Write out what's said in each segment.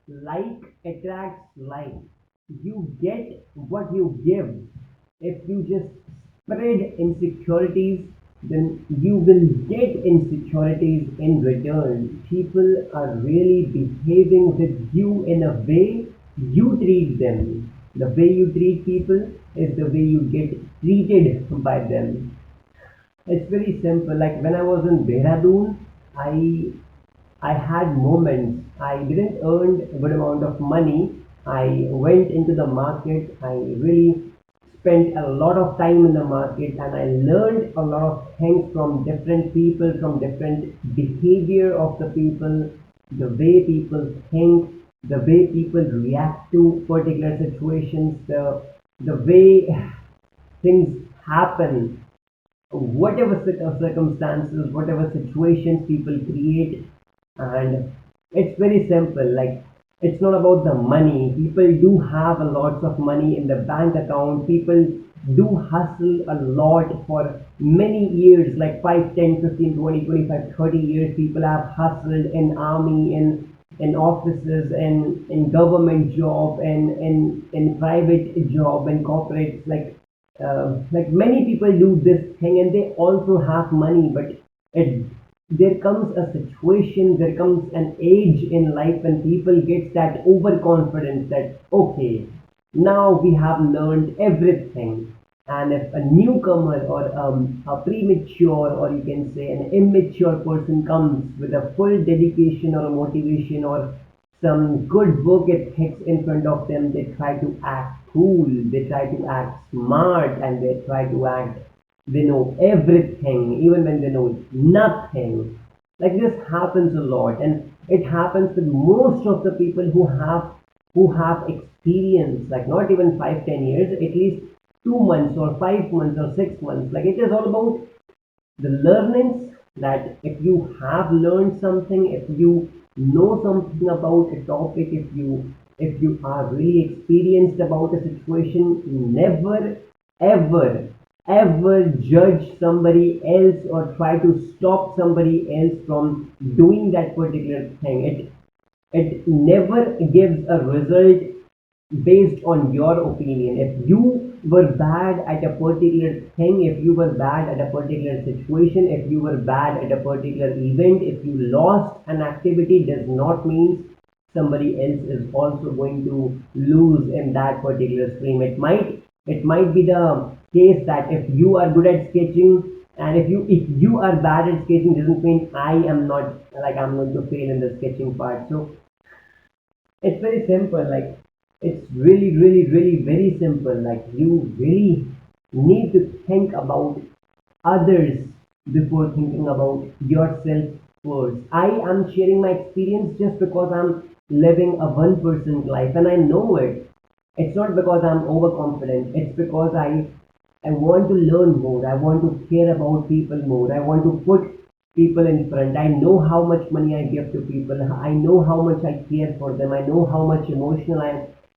Like attracts like. You get what you give. If you just spread insecurities, then you will get insecurities in return. People are really behaving with you in a way you treat them. The way you treat people is the way you get treated by them. It's very simple. Like when I was in Dehradun, I I had moments. I didn't earn a good amount of money. I went into the market. I really spent a lot of time in the market and I learned a lot of things from different people, from different behavior of the people, the way people think, the way people react to particular situations, the way things happen, whatever circumstances, whatever situations people create. And it's very simple. Like it's not about the money. People do have a lots of money in the bank account. People do hustle a lot for many years, like 5, 10, 15, 20, 25, 30 years. People have hustled in army, in offices, in government job, and in private job, and corporates. Like many people do this thing and they also have money, but it there comes a situation, there comes an age in life when people get that overconfidence that okay, now we have learned everything. And if a newcomer or a premature, or you can say an immature person comes with a full dedication or a motivation or some good work ethics in front of them, they try to act cool, they try to act smart, and they try to act they know everything, even when they know nothing. Like this happens a lot, and it happens with most of the people who have experience, like not even 5, 10 years, at least 2 months or 5 months or 6 months. Like it is all about the learnings, that if you have learned something, if you know something about a topic, if you are really experienced about a situation, never ever ever judge somebody else or try to stop somebody else from doing that particular thing. It never gives a result based on your opinion. If you were bad at a particular thing, if you were bad at a particular situation, if you were bad at a particular event, if you lost an activity, does not mean somebody else is also going to lose in that particular stream. It might be the case that if you are good at sketching, and if you are bad at sketching, doesn't mean I'm going to fail in the sketching part. So it's very simple. Like it's really, really, really very simple. Like you really need to think about others before thinking about yourself first. I am sharing my experience just because I'm living a one person life and I know it. It's not because I'm overconfident. It's because I want to learn more. I want to care about people more. I want to put people in front. I know how much money I give to people. I know how much I care for them. I know how much emotional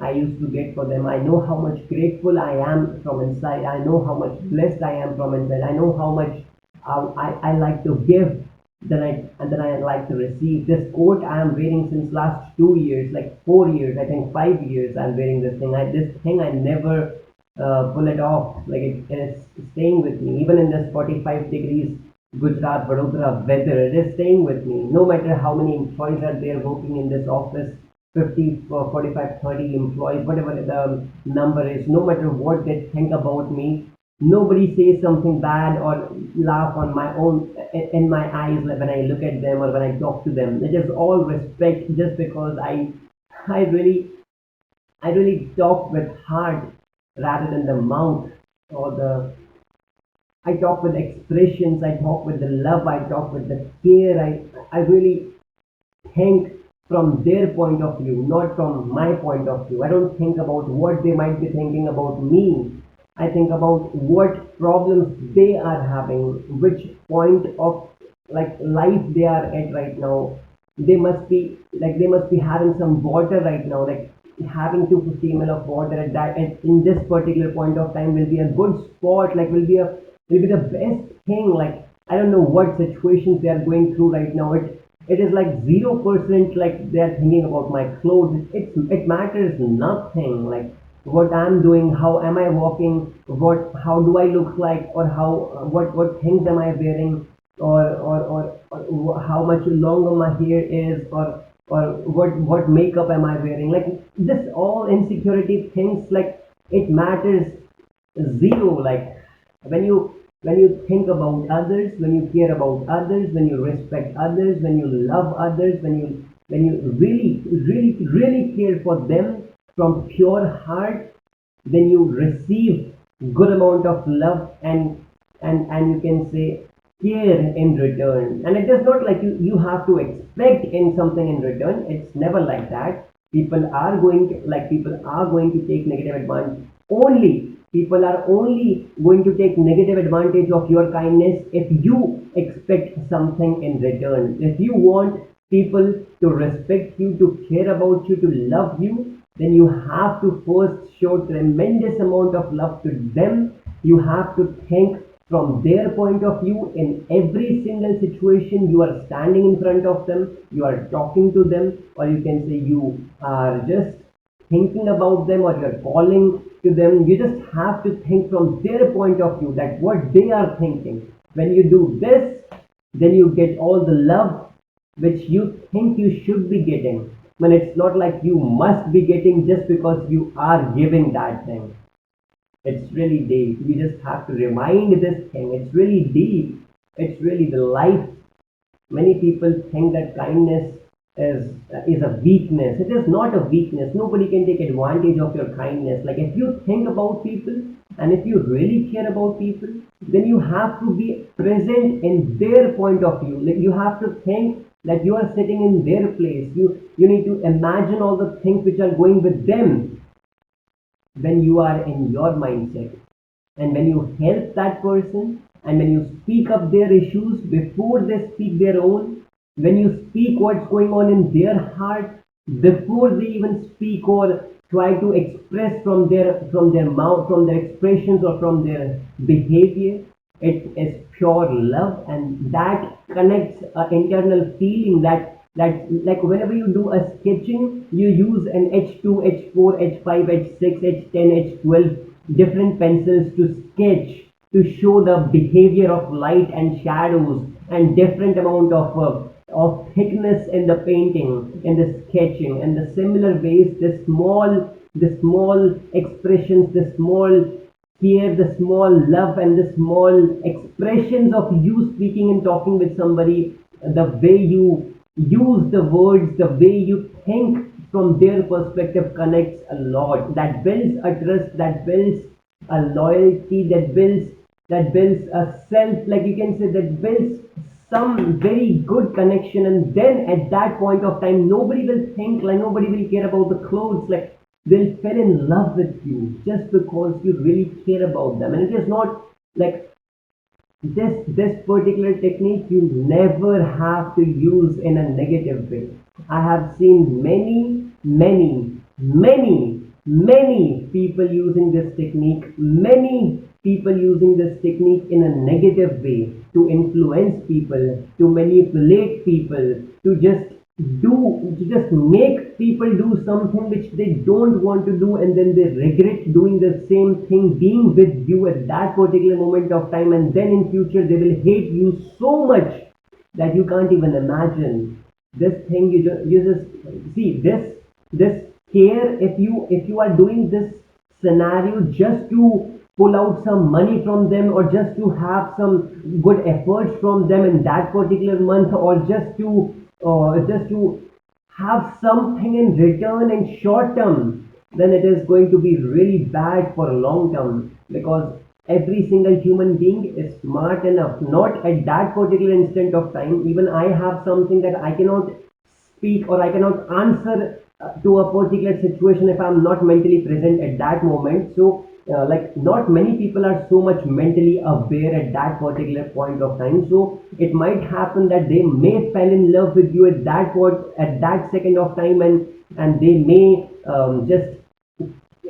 I used to get for them. I know how much grateful I am from inside. I know how much blessed I am from inside. I know how much I like to give than I like to receive. This coat I am wearing since last 2 years, like 4 years, I think 5 years. I'm wearing this thing. This thing I never pull it off. Like it's staying with me, even in this 45 degrees Gujarat Vadodara weather. It is staying with me. No matter how many employees are there working in this office, 50, 45, 30 employees, whatever the number is, no matter what they think about me, nobody says something bad or laugh on my own in my eyes when I look at them or when I talk to them. It is all respect, just because I really I really talk with heart rather than the mouth, or the I talk with expressions, I talk with the love, I talk with the care. I really think from their point of view, not from my point of view. I don't think about what they might be thinking about me. I think about what problems they are having, which point of like life they are at right now. They must be having some water right now. Like having 250 ml of water in this particular point of time will be a good spot. Like will be the best thing. Like I don't know what situations they are going through right now. It is like 0%, like they're thinking about my clothes. It matters nothing. Like what I'm doing, how am I walking, how do I look like, or what things am I wearing, or how much longer my hair is, or what makeup am I wearing. Like this all insecurity things, like it matters zero. Like when you think about others, when you care about others, when you respect others, when you love others, when you really care for them from pure heart, then you receive good amount of love and you can say care in return. And it is not like you have to expect in something in return. It's never like that. People are going to take negative advantage. People are only going to take negative advantage of your kindness if you expect something in return. If you want people to respect you, to care about you, to love you, then you have to first show tremendous amount of love to them. You have to think from their point of view in every single situation. You are standing in front of them, you are talking to them, or you can say you are just thinking about them, or you're calling to them. You just have to think from their point of view, that what they are thinking. When you do this, then you get all the love which you think you should be getting. When it's not like you must be getting just because you are giving that thing. It's really deep. We just have to remind this thing. It's really deep. It's really the life. Many people think that kindness is a weakness. It is not a weakness. Nobody can take advantage of your kindness. Like if you think about people and if you really care about people, then you have to be present in their point of view. Like you have to think that you are sitting in their place. You need to imagine all the things which are going with them when you are in your mindset. And when you help that person, and when you speak up their issues before they speak their own, when you speak what's going on in their heart before they even speak or try to express from their mouth, from their expressions or from their behavior, it is pure love. And that connects an internal feeling, that like whenever you do a sketching, you use an H2, H4, H5, H6, H10, H12 different pencils to sketch, to show the behavior of light and shadows and different amount of thickness in the painting, in the sketching. And the similar ways, the small expressions, the small care, the small love, and the small expressions of you speaking and talking with somebody, the way you use the words, the way you think from their perspective connects a lot. That builds a trust, that builds a loyalty, that builds a self, like you can say, that builds some very good connection. And then at that point of time, nobody will think, like nobody will care about the clothes. Like they'll fall in love with you just because you really care about them. And it is not like this particular technique you never have to use in a negative way. I have seen many people using this technique, many people using this technique in a negative way, to influence people, to manipulate people, to just make people do something which they don't want to do, and then they regret doing the same thing, being with you at that particular moment of time. And then in future they will hate you so much that you can't even imagine. This thing, you just see this care. If you are doing this scenario just to pull out some money from them, or just to have some good efforts from them in that particular month, or just to have something in return in short term, then it is going to be really bad for long term. Because every single human being is smart enough, not at that particular instant of time. Even I have something that I cannot speak, or I cannot answer to a particular situation if I'm not mentally present at that moment. So like not many people are so much mentally aware at that particular point of time. So it might happen that they may fall in love with you at that point, at that second of time, and they may just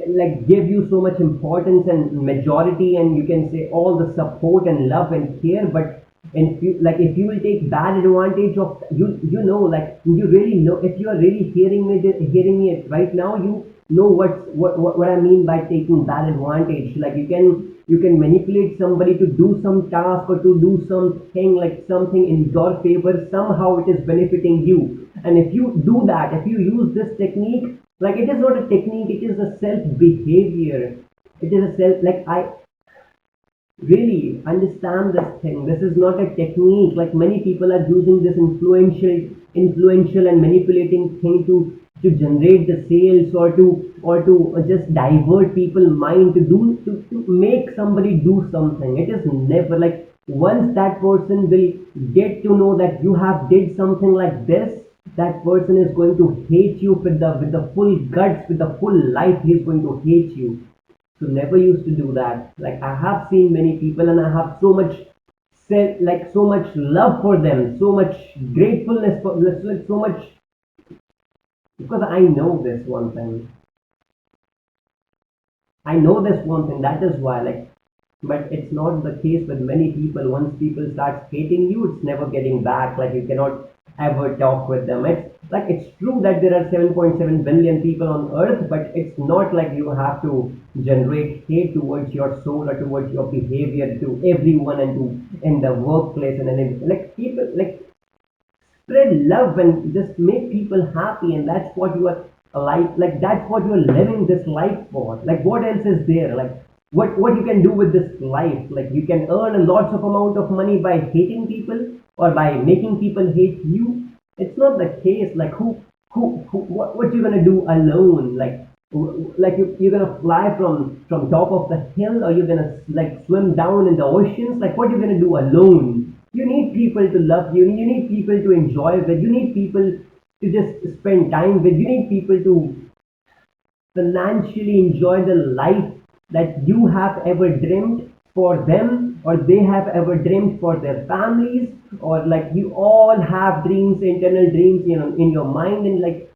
like give you so much importance and majority, and you can say all the support and love and care. But And if you like, if you will take bad advantage of you know, like you really know, if you are really hearing me right now, you know what I mean by taking bad advantage. Like you can manipulate somebody to do some task or to do something, like something in your favor. Somehow it is benefiting you. And if you do that, if you use this technique, like it is not a technique, it is a self behavior. It is a self, like I really understand this thing. This is not a technique. Like many people are using this influential and manipulating thing to generate the sales, or to just divert people's mind to do to make somebody do something. It is never like, once that person will get to know that you have did something like this, that person is going to hate you with the full guts, with the full life. He is going to hate you. So never used to do that. Like I have seen many people, and I have so much like so much love for them, so much gratefulness for, like so much, because I know this one thing. I know this one thing. That is why, like, but it's not the case with many people. Once people start hating you, it's never getting back. Like you cannot ever talk with them. It's like, it's true that there are 7.7 billion people on earth, but it's not like you have to generate hate towards your soul or towards your behavior to everyone, and to in the workplace, and then like people, like spread love and just make people happy. And that's what you are life, like that's what you're living this life for. Like what else is there? Like what you can do with this life? Like you can earn a lots of amount of money by hating people, or by making people hate you. It's not the case. Like what you're gonna do alone? Like you're gonna fly from top of the hill, or you're gonna like swim down in the oceans? Like what you're gonna do alone? You need people to love you. You need people to enjoy with. You need people to just spend time with. You need people to financially enjoy the life that you have ever dreamed for them, or they have ever dreamed for their families. Or like you all have dreams, internal dreams, you know, in your mind. And like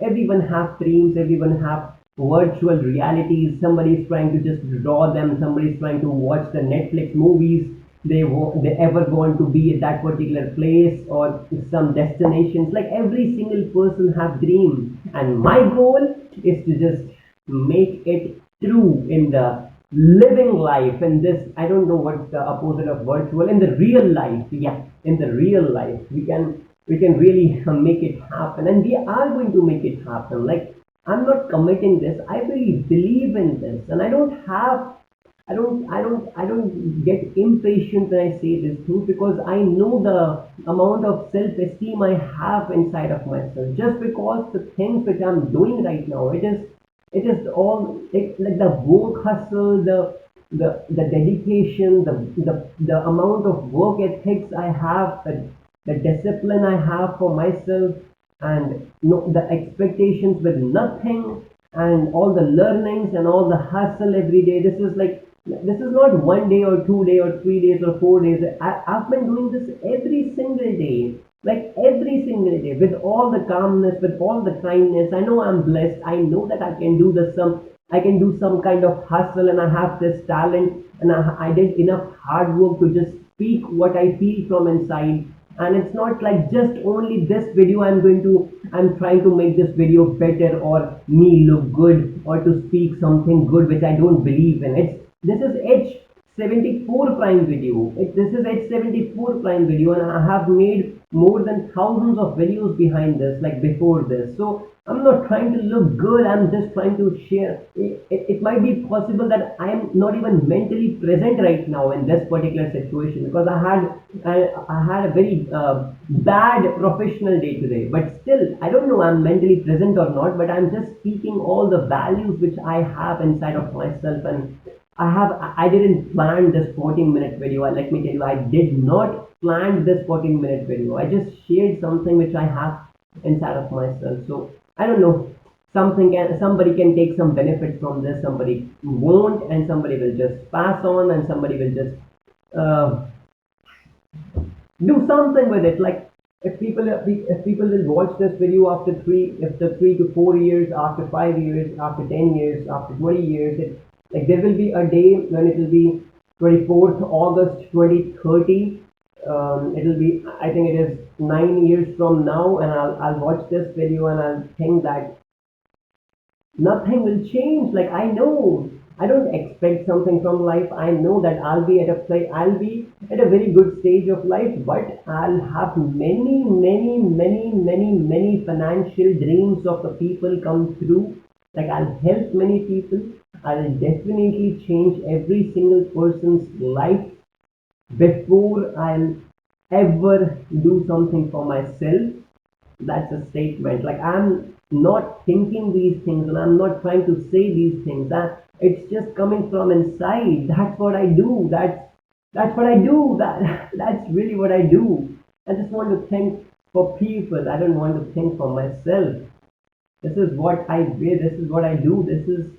everyone have dreams, everyone have virtual realities. Somebody is trying to just draw them, somebody is trying to watch the Netflix movies they ever want to be at that particular place, or some destinations. Like every single person have dream, and my goal is to just make it true in the living life. And this, I don't know what's the opposite of virtual, in the real life. Yeah, in the real life we can really make it happen, and we are going to make it happen. Like I'm not committing this, I really believe in this. And I don't get impatient when I say this thing, because I know the amount of self-esteem I have inside of myself. Just because the things which I'm doing right now, it is all like the work hustle, the dedication, the amount of work ethics I have, the discipline I have for myself, and no, the expectations with nothing, and all the learnings and all the hustle every day. This is not 1 day or 2 day or 3 days or 4 days. I've been doing this every single day, like every single day, with all the calmness, with all the kindness. I know I'm blessed. I know that I can do some kind of hustle, and I have this talent, and I did enough hard work to just speak what I feel from inside. And it's not like just only this video I'm trying to make this video better, or me look good, or to speak something good which I don't believe in. This is H74 Prime video. This is H74 Prime video, and I have made more than thousands of videos behind this, like before this. So I'm not trying to look good. I'm just trying to share. It might be possible that I am not even mentally present right now in this particular situation, because I had a very bad professional day today. But still, I don't know I'm mentally present or not. But I'm just speaking all the values which I have inside of myself. And I didn't plan this 14-minute video. Let me tell you, I did not plan this 14-minute video. I just shared something which I have inside of myself. So I don't know. Somebody can take some benefit from this, somebody won't, and somebody will just pass on, and somebody will just uh, do something with it. Like if people will watch this video after 3 to 4 years, after 5 years, after 10 years, after 20 years, like there will be a day when it will be 24th August 2030. it'll be, I think it is 9 years from now, and I'll watch this video and I'll think that nothing will change. Like, I know I don't expect something from life. I know that I'll be at a very good stage of life, but I'll have many financial dreams of the people come through. Like, I'll help many people. I'll definitely change every single person's life before I'll ever do something for myself. That's a statement. Like, I'm not thinking these things and I'm not trying to say these things. That it's just coming from inside. That's what I do. That's what I do. That's really what I do. I just want to think for people. I don't want to think for myself. This is what I do. This is what I do. This is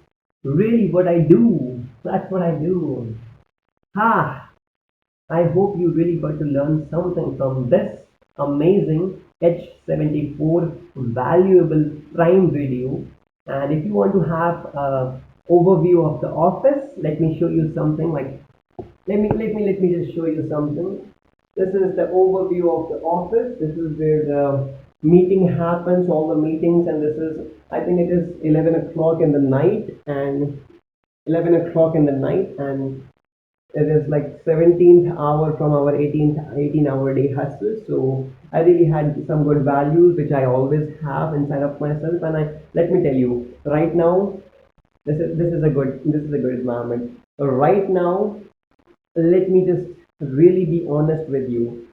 really what I do. That's what I do. Ha! I hope you really got to learn something from this amazing H74 valuable prime video. And if you want to have a overview of the office, let me show you something. Like, let me just show you something. This is the overview of the office. This is where the meeting happens, all the meetings, and this is, I think it is 11 o'clock in the night, and 11 o'clock in the night, and it is like 17th hour from our 18-hour day hustle. So I really had some good values which I always have inside of myself, and I let me tell you right now, this is a good environment. So right now, let me just really be honest with you.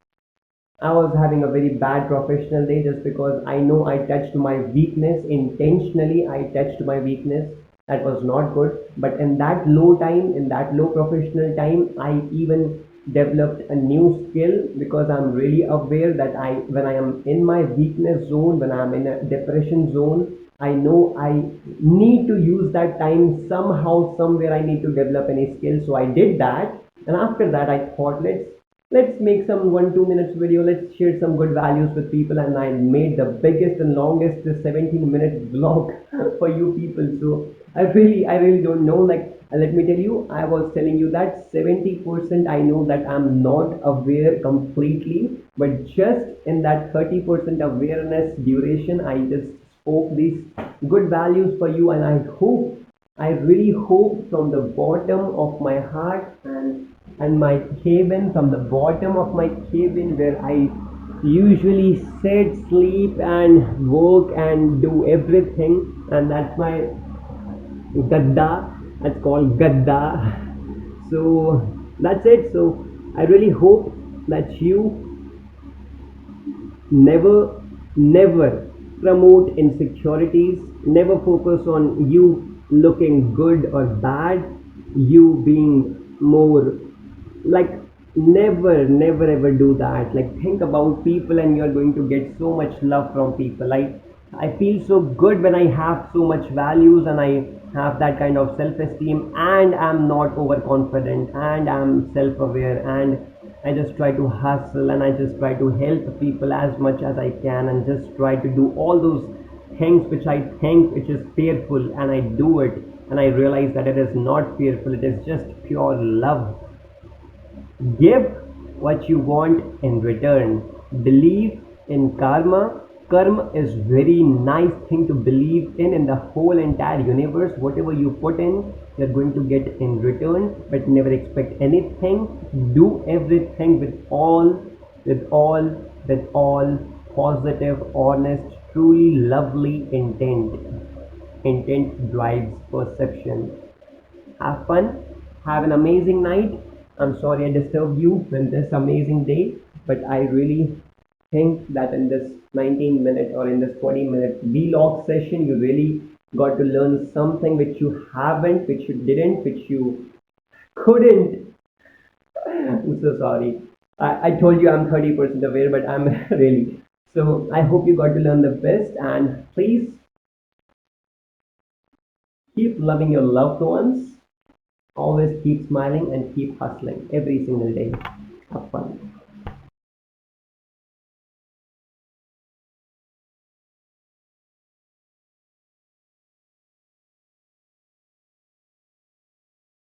I was having a very bad professional day just because I know I touched my weakness intentionally. I touched my weakness. That was not good. But in that low time, in that low professional time, I even developed a new skill because I'm really aware that when I am in my weakness zone, when I'm in a depression zone, I know I need to use that time somehow, somewhere. I need to develop any skill. So I did that, and after that, I thought, let's make some 1 2 minutes video. Let's share some good values with people, and I made the biggest and longest 17-minute vlog for you people. So I really don't know. Like, let me tell you, I was telling you that 70% I know that I'm not aware completely, but just in that 30% awareness duration, I just spoke these good values for you, and I really hope from the bottom of my heart and my cabin, from the bottom of my cabin where I usually sit, sleep, and work and do everything, and that's my gadda. That's called gadda. So that's it. So I really hope that you never promote insecurities, never focus on you looking good or bad, you being more, like, never ever do that. Like, think about people and you're going to get so much love from people. Like, I feel so good when I have so much values and I have that kind of self-esteem, and I'm not overconfident, and I'm self-aware, and I just try to hustle, and I just try to help people as much as I can, and just try to do all those things which I think which is fearful, and I do it, and I realize that it is not fearful, it is just pure love. Give what you want in return. Believe in karma. Karma is very nice thing to believe in the whole entire universe. Whatever you put in, you're going to get in return, but never expect anything. Do everything with all, with all positive, honest, truly lovely intent. Intent drives perception. Have fun, have an amazing night. I'm sorry I disturbed you in this amazing day, but I really think that in this 19-minute or in this 20-minute vlog session, you really got to learn something which you haven't, which you didn't, which you couldn't. I'm so sorry. I told you I'm 30% aware, but I'm really. So I hope you got to learn the best, and please keep loving your loved ones. Always keep smiling and keep hustling every single day. Have fun.